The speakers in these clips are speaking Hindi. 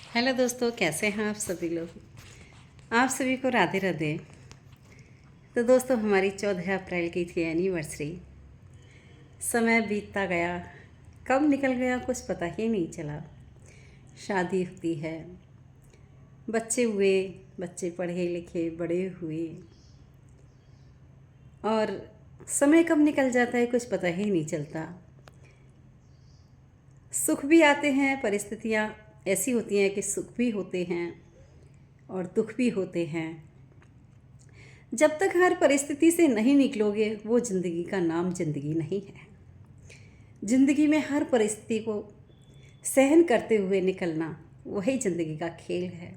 हेलो दोस्तों, कैसे हैं आप सभी लोग। आप सभी को राधे राधे। तो दोस्तों, हमारी 14 अप्रैल की थी एनिवर्सरी। समय बीतता गया, कब निकल गया कुछ पता ही नहीं चला। शादी होती है, बच्चे हुए, बच्चे पढ़े लिखे बड़े हुए और समय कब निकल जाता है कुछ पता ही नहीं चलता। सुख भी आते हैं, परिस्थितियाँ ऐसी होती हैं कि सुख भी होते हैं और दुख भी होते हैं। जब तक हर परिस्थिति से नहीं निकलोगे वो ज़िंदगी का नाम ज़िंदगी नहीं है। ज़िंदगी में हर परिस्थिति को सहन करते हुए निकलना वही ज़िंदगी का खेल है,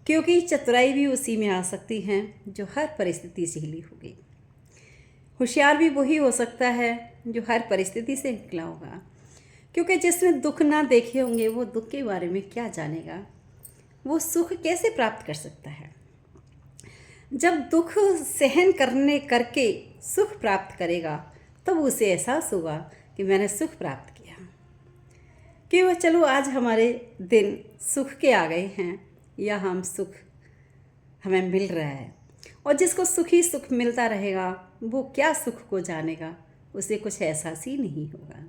क्योंकि चतुराई भी उसी में आ सकती है जो हर परिस्थिति से हिली होगी। होशियार भी वही हो सकता है जो हर परिस्थिति से निकला होगा, क्योंकि जिसने दुख ना देखे होंगे वो दुख के बारे में क्या जानेगा, वो सुख कैसे प्राप्त कर सकता है। जब दुख सहन करके सुख प्राप्त करेगा तब उसे एहसास होगा कि मैंने सुख प्राप्त किया, कि वह चलो आज हमारे दिन सुख के आ गए हैं या हम सुख हमें मिल रहा है। और जिसको सुख ही सुख मिलता रहेगा वो क्या सुख को जानेगा, उसे कुछ एहसास ही नहीं होगा।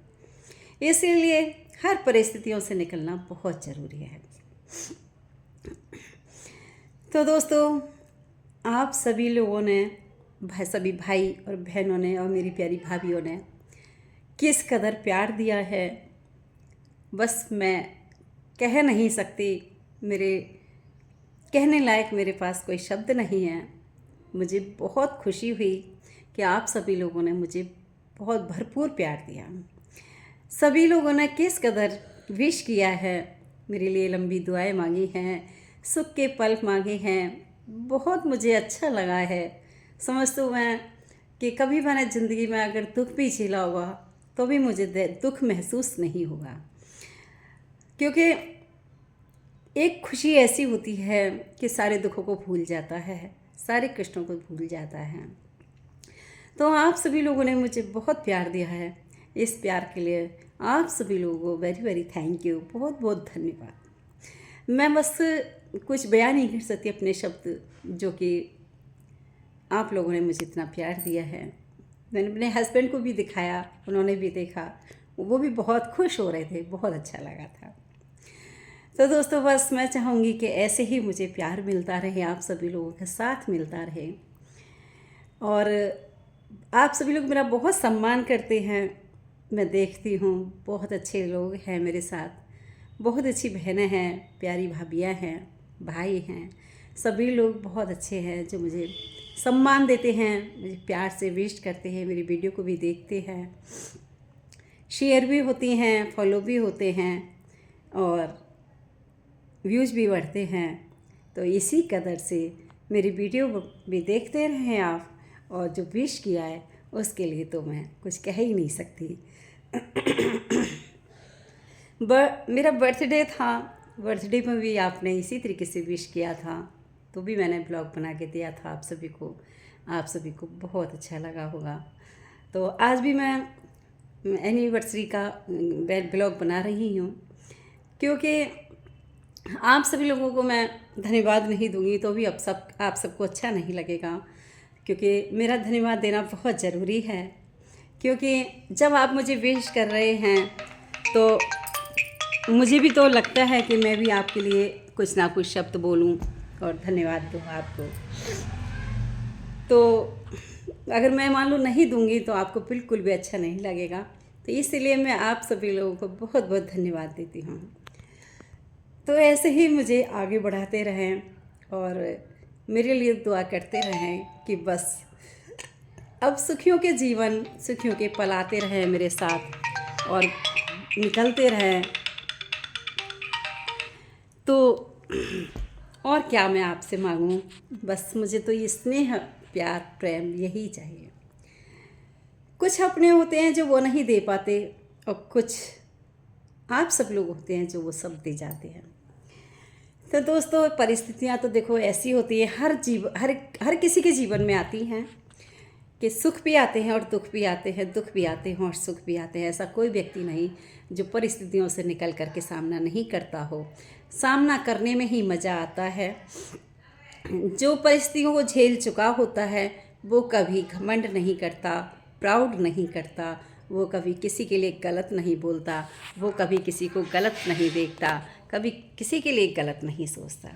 इसीलिए हर परिस्थितियों से निकलना बहुत ज़रूरी है। तो दोस्तों, आप सभी लोगों ने, सभी भाई और बहनों ने और मेरी प्यारी भाभीयों ने किस कदर प्यार दिया है, बस मैं कह नहीं सकती। मेरे कहने लायक मेरे पास कोई शब्द नहीं है। मुझे बहुत खुशी हुई कि आप सभी लोगों ने मुझे बहुत भरपूर प्यार दिया। सभी लोगों ने किस कदर विश किया है, मेरे लिए लंबी दुआएं मांगी हैं, सुख के पल मांगे हैं। बहुत मुझे अच्छा लगा है। समझती हूँ मैं कि कभी मैंने ज़िंदगी में अगर दुख भी झेला होगा तो भी मुझे दुख महसूस नहीं होगा, क्योंकि एक खुशी ऐसी होती है कि सारे दुखों को भूल जाता है, सारे कष्टों को भूल जाता है। तो आप सभी लोगों ने मुझे बहुत प्यार दिया है। इस प्यार के लिए आप सभी लोगों को वेरी वेरी थैंक यू, बहुत बहुत धन्यवाद। मैं बस कुछ बयान नहीं कर सकती अपने शब्द, जो कि आप लोगों ने मुझे इतना प्यार दिया है। मैंने अपने हस्बैंड को भी दिखाया, उन्होंने भी देखा, वो भी बहुत खुश हो रहे थे, बहुत अच्छा लगा था। तो दोस्तों, बस मैं चाहूँगी कि ऐसे ही मुझे प्यार मिलता रहे, आप सभी लोगों के साथ मिलता रहे। और आप सभी लोग मेरा बहुत सम्मान करते हैं, मैं देखती हूँ। बहुत अच्छे लोग हैं मेरे साथ, बहुत अच्छी बहनें हैं, प्यारी भाभियाँ हैं, भाई हैं। सभी लोग बहुत अच्छे हैं जो मुझे सम्मान देते हैं, मुझे प्यार से विश करते हैं, मेरी वीडियो को भी देखते हैं, शेयर भी होती हैं, फॉलो भी होते हैं और व्यूज़ भी बढ़ते हैं। तो इसी कदर से मेरी वीडियो भी देखते रहें आप, और जो विश किया है उसके लिए तो मैं कुछ कह ही नहीं सकती। मेरा बर्थडे था, बर्थडे में भी आपने इसी तरीके से विश किया था, तो भी मैंने ब्लॉग बना के दिया था आप सभी को। आप सभी को बहुत अच्छा लगा होगा। तो आज भी मैं एनिवर्सरी का ब्लॉग बना रही हूँ, क्योंकि आप सभी लोगों को मैं धन्यवाद नहीं दूंगी तो भी आप सबको अच्छा नहीं लगेगा, क्योंकि मेरा धन्यवाद देना बहुत ज़रूरी है। क्योंकि जब आप मुझे विश कर रहे हैं तो मुझे भी तो लगता है कि मैं भी आपके लिए कुछ ना कुछ शब्द बोलूं और धन्यवाद दूं आपको। तो अगर मैं मान लो नहीं दूंगी तो आपको बिल्कुल भी अच्छा नहीं लगेगा। तो इसलिए मैं आप सभी लोगों को बहुत बहुत धन्यवाद देती हूँ। तो ऐसे ही मुझे आगे बढ़ाते रहें और मेरे लिए दुआ करते रहें कि बस अब सुखियों के जीवन, सुखियों के पल आते रहें मेरे साथ और निकलते रहें। तो और क्या मैं आपसे मांगूं, बस मुझे तो ये स्नेह, प्यार, प्रेम यही चाहिए। कुछ अपने होते हैं जो वो नहीं दे पाते और कुछ आप सब लोग होते हैं जो वो सब दे जाते हैं। तो दोस्तों, परिस्थितियाँ तो देखो ऐसी होती है, हर किसी के जीवन में आती हैं, कि सुख भी आते हैं और दुख भी आते हैं, दुख भी आते हैं और सुख भी आते हैं। ऐसा कोई व्यक्ति नहीं जो परिस्थितियों से निकल कर के सामना नहीं करता हो। सामना करने में ही मज़ा आता है। जो परिस्थितियों को झेल चुका होता है वो कभी घमंड नहीं करता, प्राउड नहीं करता, वो कभी किसी के लिए गलत नहीं बोलता, वो कभी किसी को गलत नहीं देखता, कभी किसी के लिए गलत नहीं सोचता।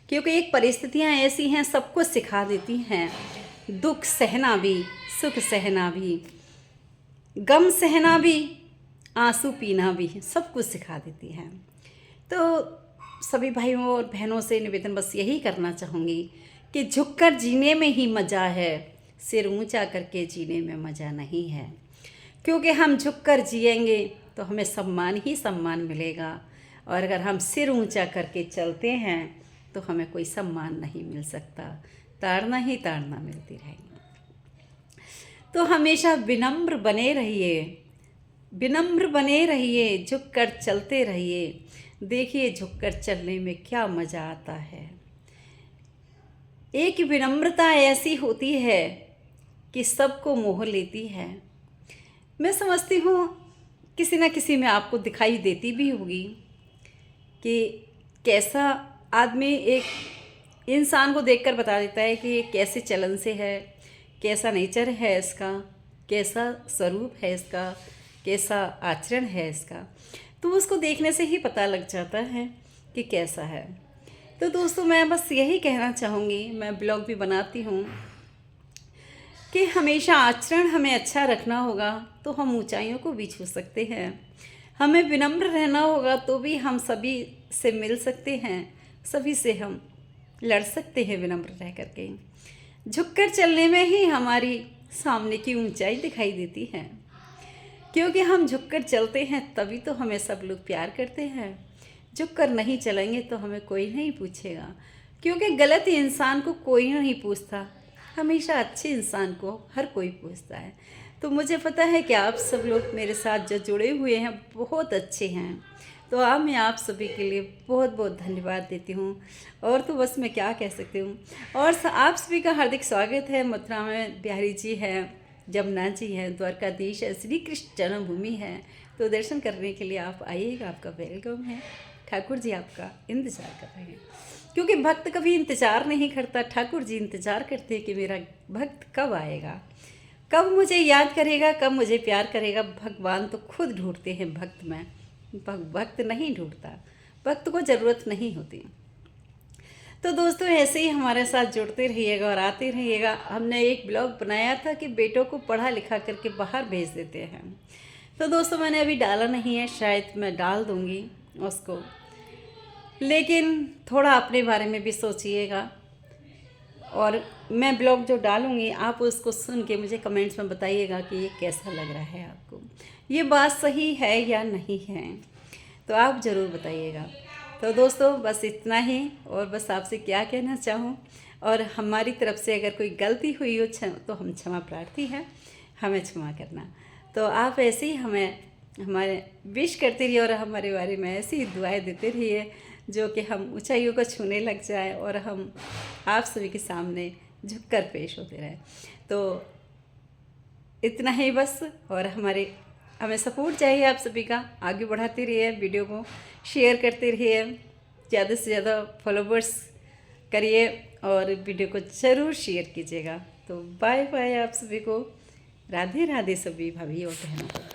क्योंकि एक परिस्थितियाँ ऐसी हैं, सबको सिखा देती हैं, दुख सहना भी, सुख सहना भी, गम सहना भी, आंसू पीना भी, सब कुछ सिखा देती हैं। तो सभी भाइयों और बहनों से निवेदन बस यही करना चाहूँगी कि झुककर जीने में ही मज़ा है, सिर ऊंचा करके जीने में मज़ा नहीं है। क्योंकि हम झुककर जिएंगे तो हमें सम्मान ही सम्मान मिलेगा, और अगर हम सिर ऊंचा करके चलते हैं तो हमें कोई सम्मान नहीं मिल सकता, ताड़ना ही ताड़ना मिलती रहेगी। तो हमेशा विनम्र बने रहिए, विनम्र बने रहिए, झुककर चलते रहिए। देखिए झुककर चलने में क्या मज़ा आता है। एक विनम्रता ऐसी होती है कि सबको मोह लेती है। मैं समझती हूँ किसी न किसी में आपको दिखाई देती भी होगी कि कैसा आदमी एक इंसान को देखकर बता देता है कि ये कैसे चलन से है, कैसा नेचर है इसका, कैसा स्वरूप है इसका, कैसा आचरण है इसका। तो उसको देखने से ही पता लग जाता है कि कैसा है। तो दोस्तों मैं बस यही कहना चाहूँगी, मैं ब्लॉग भी बनाती हूँ कि हमेशा आचरण हमें अच्छा रखना होगा तो हम ऊंचाइयों को भी छू सकते हैं। हमें विनम्र रहना होगा तो भी हम सभी से मिल सकते हैं, सभी से हम लड़ सकते हैं विनम्र रह करके। झुककर चलने में ही हमारी सामने की ऊंचाई दिखाई देती है, क्योंकि हम झुककर चलते हैं तभी तो हमें सब लोग प्यार करते हैं। झुककर नहीं चलेंगे तो हमें कोई नहीं पूछेगा, क्योंकि गलत इंसान को कोई नहीं पूछता, हमेशा अच्छे इंसान को हर कोई पूछता है। तो मुझे पता है कि आप सब लोग मेरे साथ जो जुड़े हुए हैं बहुत अच्छे हैं, तो मैं आप सभी के लिए बहुत बहुत धन्यवाद देती हूँ। और तो बस मैं क्या कह सकती हूँ। और आप सभी का हार्दिक स्वागत है। मथुरा में बिहारी जी हैं, जमुना जी हैं, द्वारकाधीश है, श्री कृष्ण जन्मभूमि है। तो दर्शन करने के लिए आप आइएगा, आपका वेलकम है। ठाकुर जी आपका इंतज़ार कर रहे हैं, क्योंकि भक्त कभी इंतज़ार नहीं करता, ठाकुर जी इंतज़ार करते हैं कि मेरा भक्त कब आएगा, कब मुझे याद करेगा, कब मुझे प्यार करेगा। भगवान तो खुद ढूंढते हैं भक्त में, भक्त नहीं ढूंढता, भक्त को ज़रूरत नहीं होती। तो दोस्तों ऐसे ही हमारे साथ जुड़ते रहिएगा और आते रहिएगा। हमने एक ब्लॉग बनाया था कि बेटों को पढ़ा लिखा करके बाहर भेज देते हैं। तो दोस्तों मैंने अभी डाला नहीं है, शायद मैं डाल दूँगी उसको, लेकिन थोड़ा अपने बारे में भी सोचिएगा। और मैं ब्लॉग जो डालूँगी आप उसको सुन के मुझे कमेंट्स में बताइएगा कि ये कैसा लग रहा है आपको, ये बात सही है या नहीं है, तो आप ज़रूर बताइएगा। तो दोस्तों बस इतना ही, और बस आपसे क्या कहना चाहूँ, और हमारी तरफ से अगर कोई गलती हुई हो तो हम क्षमा प्रार्थी हैं, हमें क्षमा करना। तो आप ऐसे ही हमें हमारे विश करते रहिए और हमारे बारे में ऐसी ही दुआएं देते रहिए जो कि हम ऊंचाइयों को छूने लग जाए और हम आप सभी के सामने झुककर पेश होते रहें। तो इतना ही बस, और हमें सपोर्ट चाहिए आप सभी का। आगे बढ़ाते रहिए, वीडियो को शेयर करते रहिए, ज़्यादा से ज़्यादा फॉलोवर्स करिए और वीडियो को ज़रूर शेयर कीजिएगा। तो बाय बाय आप सभी को, राधे राधे सभी भाभी और बहनों को।